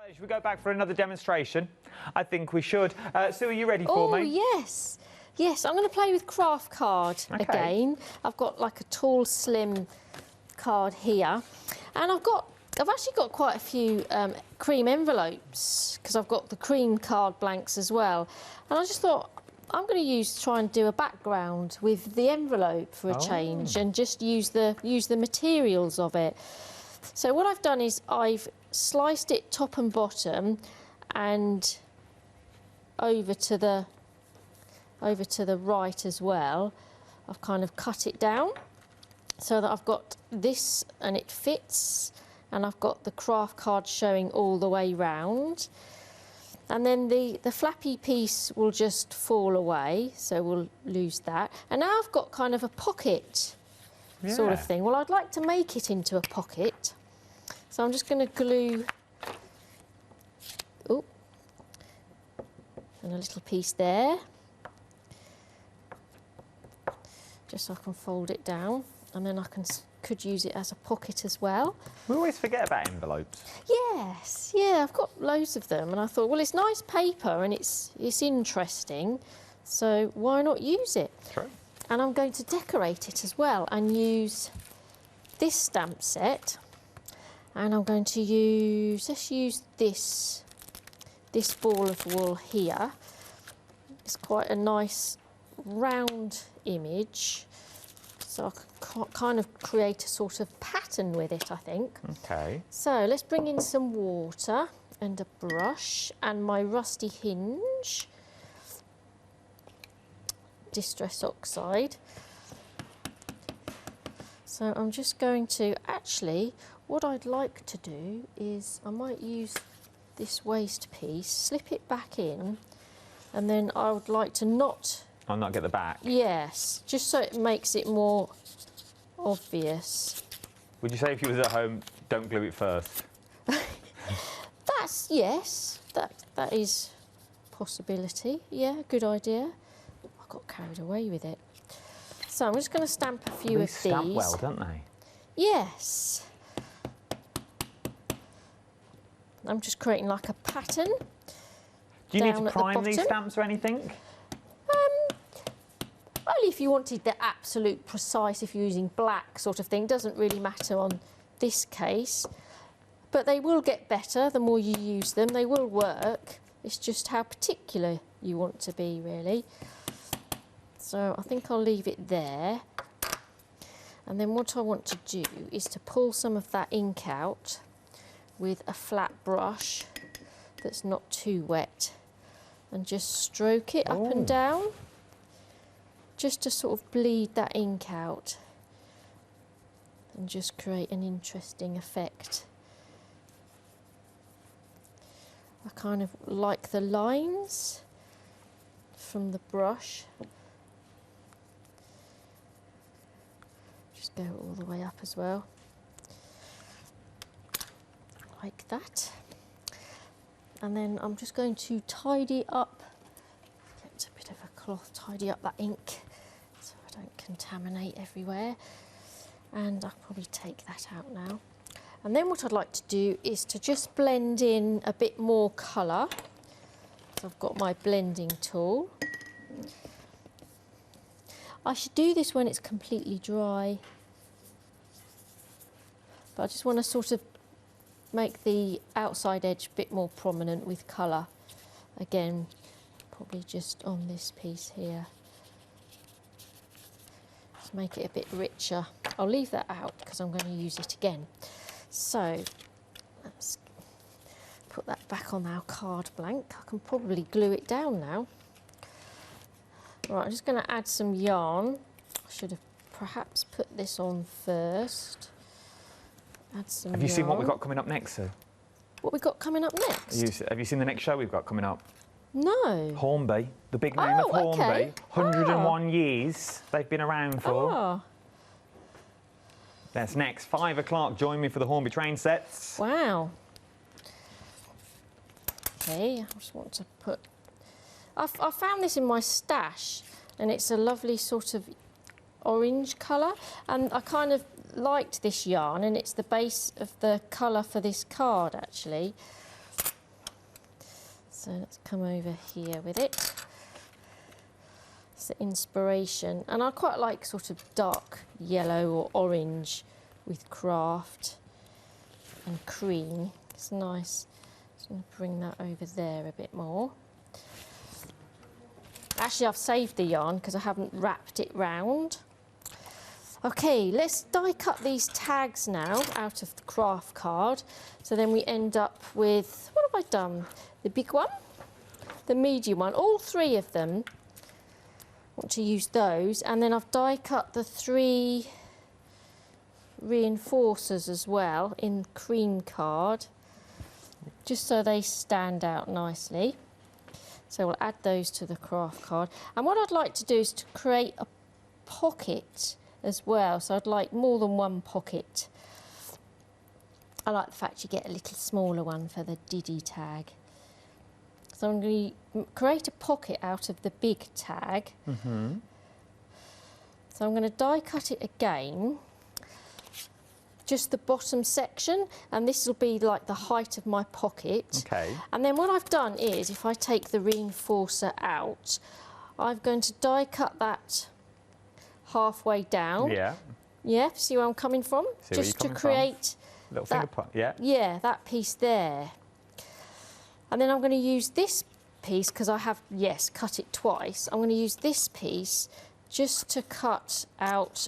Should we go back for another demonstration? I think we should. Sue, are you ready for me? Oh, yes. Yes, I'm going to play with craft card again. I've got like a tall, slim card here. And I've actually got quite a few cream envelopes because I've got the cream card blanks as well. And I just thought I'm going to try and do a background with the envelope for a change and just use the materials of it. So what I've done is I've sliced it top and bottom and over to the right as well. I've kind of cut it down so that I've got this and it fits, and I've got the craft card showing all the way round. And then the flappy piece will just fall away, so we'll lose that. And now I've got kind of a pocket sort of thing. Well, I'd like to make it into a pocket. So I'm just going to glue, and a little piece there, just so I can fold it down, and then I could use it as a pocket as well. We always forget about envelopes. Yes, yeah, I've got loads of them, and I thought, well, it's nice paper and it's interesting, so why not use it? True. And I'm going to decorate it as well and use this stamp set. And I'm going to let's use this ball of wool here. It's quite a nice round image, so I can kind of create a sort of pattern with it, I think. Okay. So let's bring in some water and a brush and my rusty hinge, Distress Oxide. So I'm just going to, actually, what I'd like to do is I might use this waste piece, slip it back in, and then I would like to not get the back. Yes, just so it makes it more obvious. Would you say if you was at home, don't glue it first? Yes, that is a possibility. Yeah, good idea. I got carried away with it. So I'm just going to stamp a few of these. They stamp well, don't they? Yes. I'm just creating like a pattern. Do you need to prime these stamps or anything? Only if you wanted the absolute precise, if you're using black sort of thing. Doesn't really matter on this case. But they will get better the more you use them. They will work. It's just how particular you want to be, really. So I think I'll leave it there. And then what I want to do is to pull some of that ink out with a flat brush that's not too wet, and just stroke it up and down, just to sort of bleed that ink out and just create an interesting effect. I kind of like the lines from the brush. Just go all the way up as well. Like that. And then I'm just going to tidy up, get a bit of a cloth, tidy up that ink so I don't contaminate everywhere. And I'll probably take that out now. And then what I'd like to do is to just blend in a bit more colour. So I've got my blending tool. I should do this when it's completely dry, but I just want to sort of make the outside edge a bit more prominent with colour. Again, probably just on this piece here. Just make it a bit richer. I'll leave that out because I'm going to use it again. So let's put that back on our card blank. I can probably glue it down now. Right, I'm just going to add some yarn. I should have perhaps put this on first. Add some Have you seen what we've got coming up next, Sue? What we've got coming up next? Have you seen the next show we've got coming up? No. Hornby, the big name of Hornby. Okay. 101 years they've been around for. Oh. That's next, 5 o'clock. Join me for the Hornby train sets. Wow. Okay, I just want to put... I found this in my stash, and it's a lovely sort of orange colour, and I kind of liked this yarn, and it's the base of the colour for this card, actually. So let's come over here with it. It's the inspiration, and I quite like sort of dark yellow or orange with craft and cream. It's nice. Just going to bring that over there a bit more. Actually, I've saved the yarn because I haven't wrapped it round. Okay, let's die cut these tags now out of the craft card. So then we end up with, what have I done? The big one, the medium one, all three of them. I want to use those, and then I've die cut the 3 reinforcers as well in cream card, just so they stand out nicely. So we'll add those to the craft card. And what I'd like to do is to create a pocket as well. So I'd like more than one pocket. I like the fact you get a little smaller one for the Diddy tag. So I'm going to create a pocket out of the big tag. Mm-hmm. So I'm going to die cut it again, just the bottom section, and this will be like the height of my pocket. Okay. And then what I've done is, if I take the reinforcer out, I'm going to die cut that halfway down. Yeah. Yeah, see where I'm coming from? See where just you're to coming create from. Little finger point, yeah. Yeah, that piece there. And then I'm going to use this piece, because I have, yes, cut it twice. I'm going to use this piece just to cut out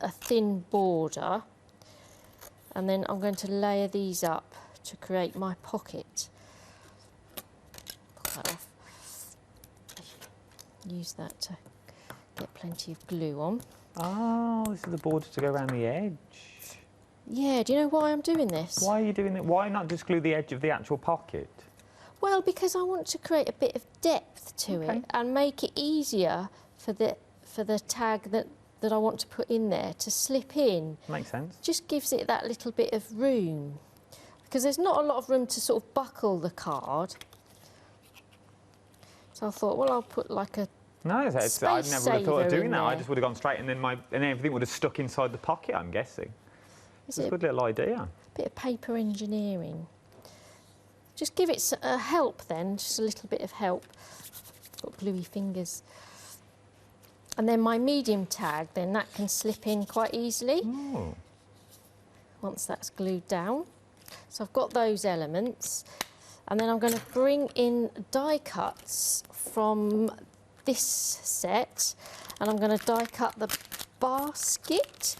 a thin border. And then I'm going to layer these up to create my pocket. Pull that off. Use that to get plenty of glue on. Oh, this is the border to go around the edge. Yeah, do you know why I'm doing this? Why are you doing it? Why not just glue the edge of the actual pocket? Well, because I want to create a bit of depth to it and make it easier for the tag that I want to put in there to slip in. Makes sense. Just gives it that little bit of room, because there's not a lot of room to sort of buckle the card. So I thought, well, I'll put like a No, I never would have thought of doing that. I there. just would have gone straight, and then everything would have stuck inside the pocket, I'm guessing. It's a good little idea. Bit of paper engineering. Just give it a help then, just a little bit of help. Got gluey fingers. And then my medium tag, then that can slip in quite easily. Oh. Once that's glued down. So I've got those elements. And then I'm going to bring in die cuts from this set. And I'm going to die cut the basket.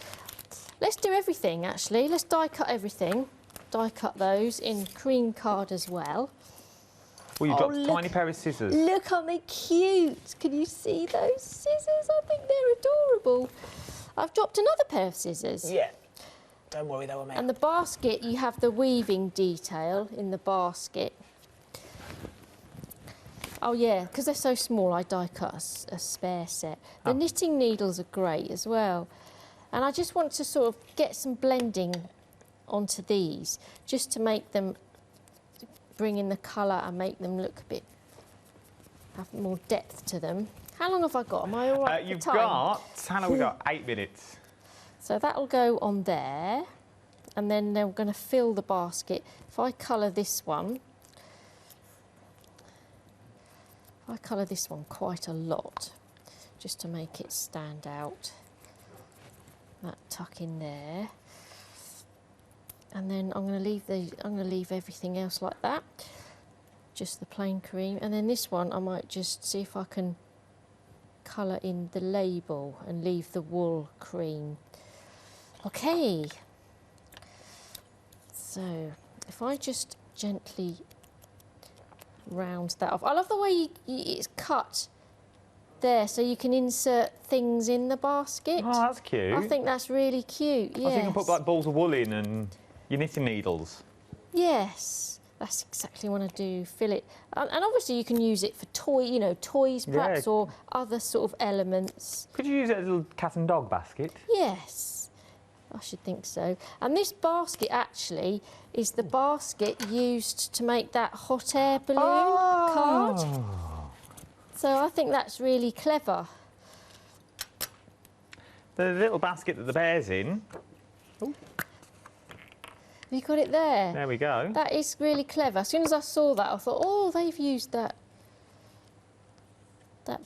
Let's do everything, actually. Let's die cut everything. Die cut those in cream card as well. Well, you've got a tiny pair of scissors. Look, aren't they cute? Can you see those scissors? I think they're adorable. I've dropped another pair of scissors. Yeah. Don't worry, they were made. And the basket, you have the weaving detail in the basket. Oh yeah, because they're so small, I die cut a spare set. The knitting needles are great as well. And I just want to sort of get some blending onto these, just to make them, bring in the colour and make them look a bit, have more depth to them. How long have I got? Am I all right You've for time? got, how long have we got? 8 minutes. So that'll go on there, and then they're going to fill the basket. If I colour this one, quite a lot, just to make it stand out. That tuck in there, and then I'm going to leave everything else like that, just the plain cream. And then this one I might just see if I can colour in the label and leave the wool cream. Okay, so if I just gently round that off. I love the way it's cut there, so you can insert things in the basket. Oh, that's cute. I think that's really cute, yes. I think you can put like balls of wool in and your knitting needles. Yes, that's exactly what I do, fill it. And obviously you can use it for toys perhaps, or other sort of elements. Could you use it as a little cat and dog basket? Yes, I should think so. And this basket actually is the basket used to make that hot air balloon card. So I think that's really clever. The little basket that the bear's in. you got it there? There we go. That is really clever. As soon as I saw that, I thought, oh, they've used that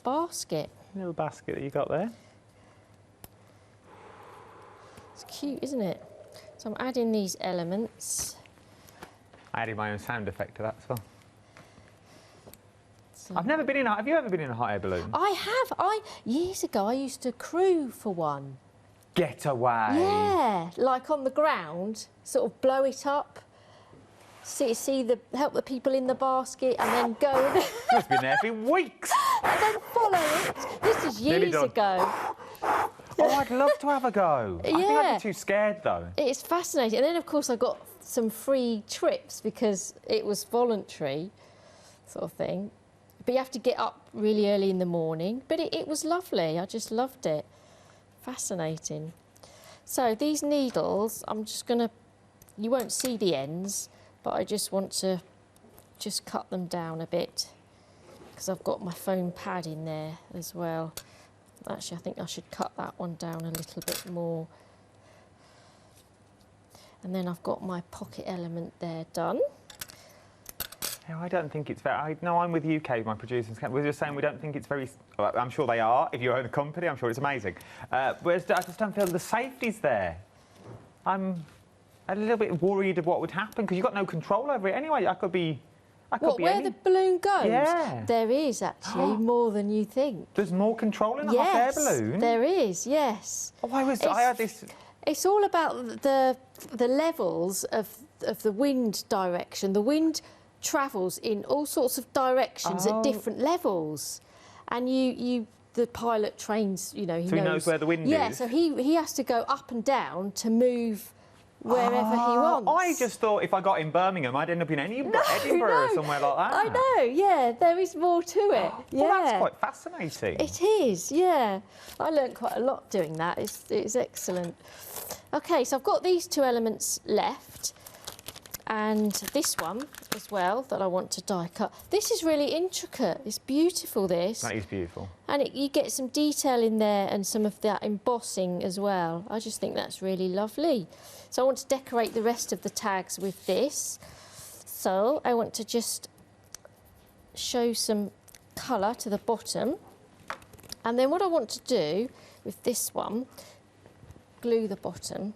basket. Little basket that you got there. It's cute, isn't it? So I'm adding these elements. I added my own sound effect to that as well. So I've never been in a... Have you ever been in a hot air balloon? I have. Years ago, I used to crew for one. Get away. Yeah, like on the ground, sort of blow it up. Help the people in the basket and then go. It's been there for weeks. And then follow it. This is years ago. Oh, I'd love to have a go. Yeah. I think I'd be too scared, though. It's fascinating. And then, of course, I got some free trips because it was voluntary sort of thing. But you have to get up really early in the morning. But it was lovely. I just loved it. Fascinating. So these needles, I'm just going to... You won't see the ends, but I just want to just cut them down a bit because I've got my foam pad in there as well. Actually, I think I should cut that one down a little bit more. And then I've got my pocket element there done. Yeah, I don't think it's very... No, I'm with you, Kate, my producers. We're just saying we don't think it's very... Well, I'm sure they are. If you own a company, I'm sure it's amazing. Whereas I just don't feel the safety's there. I'm a little bit worried of what would happen because you've got no control over it anyway. I could be... Where the balloon goes? Yeah. There is actually more than you think. There's more control in a hot air balloon? There is, yes. Oh, I had this... It's all about the levels of the wind direction. The wind travels in all sorts of directions at different levels. And the pilot trains, you know, he knows where the wind is? Yeah, so he has to go up and down to move wherever he wants. I just thought if I got in Birmingham, I'd end up in Edinburgh or somewhere like that. I know, yeah, there is more to it. Yeah. Well, that's quite fascinating. It is, yeah. I learned quite a lot doing that. It's excellent. OK, so I've got these two elements left and this one as well that I want to die cut. This is really intricate. It's beautiful, this. That is beautiful. And you get some detail in there and some of that embossing as well. I just think that's really lovely. So I want to decorate the rest of the tags with this. So I want to just show some colour to the bottom. And then what I want to do with this one, glue the bottom.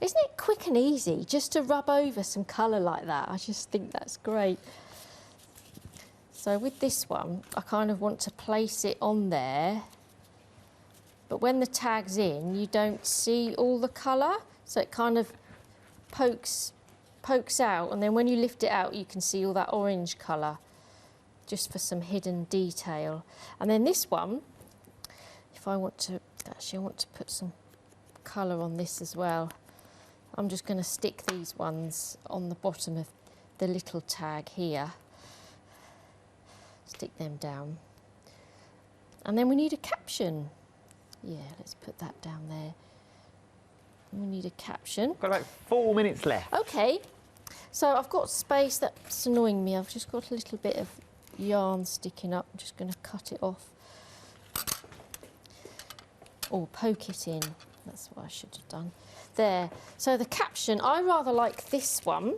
Isn't it quick and easy just to rub over some colour like that? I just think that's great. So with this one, I kind of want to place it on there. But when the tag's in, you don't see all the colour. So it kind of pokes out, and then when you lift it out, you can see all that orange colour, just for some hidden detail. And then this one, if I want to, actually I want to put some colour on this as well. I'm just going to stick these ones on the bottom of the little tag here. Stick them down. And then we need a caption. Yeah, let's put that down there. We need a caption. Got about 4 minutes left. OK, so I've got space that's annoying me. I've just got a little bit of yarn sticking up. I'm just going to cut it off. Or poke it in. That's what I should have done. There. So the caption, I rather like this one.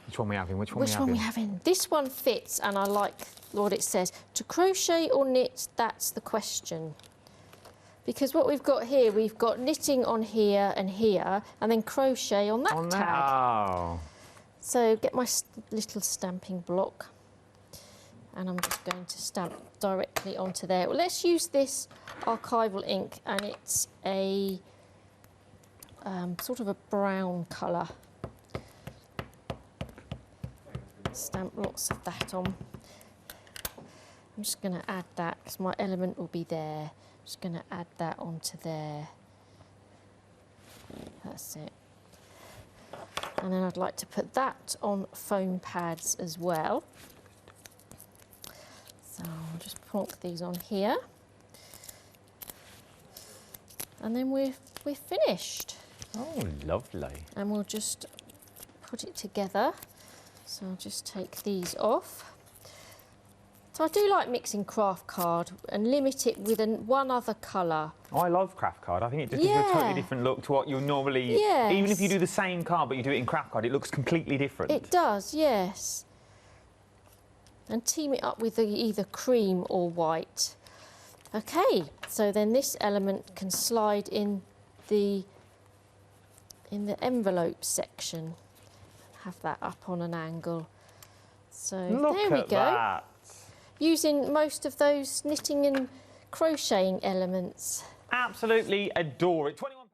Which one we having? Which one we having? This one fits, and I like what it says. To crochet or knit, that's the question. Because what we've got here, we've got knitting on here, and then crochet on that tag. Oh. So get my little stamping block, and I'm just going to stamp directly onto there. Well, let's use this archival ink, and it's a sort of a brown colour. Stamp lots of that on. I'm just going to add that because my element will be there. Just going to add that onto there. That's it. And then I'd like to put that on foam pads as well. So I'll just plonk these on here. And then we're finished. Oh, lovely. And we'll just put it together. So I'll just take these off. So I do like mixing craft card and limit it with one other colour. Oh, I love craft card. I think it just gives you a totally different look to what you'll normally... Yes. Even if you do the same card, but you do it in craft card, it looks completely different. It does, yes. And team it up with either cream or white. OK, so then this element can slide in the envelope section. Have that up on an angle. So there we go. That. Using most of those knitting and crocheting elements. Absolutely adore it. 21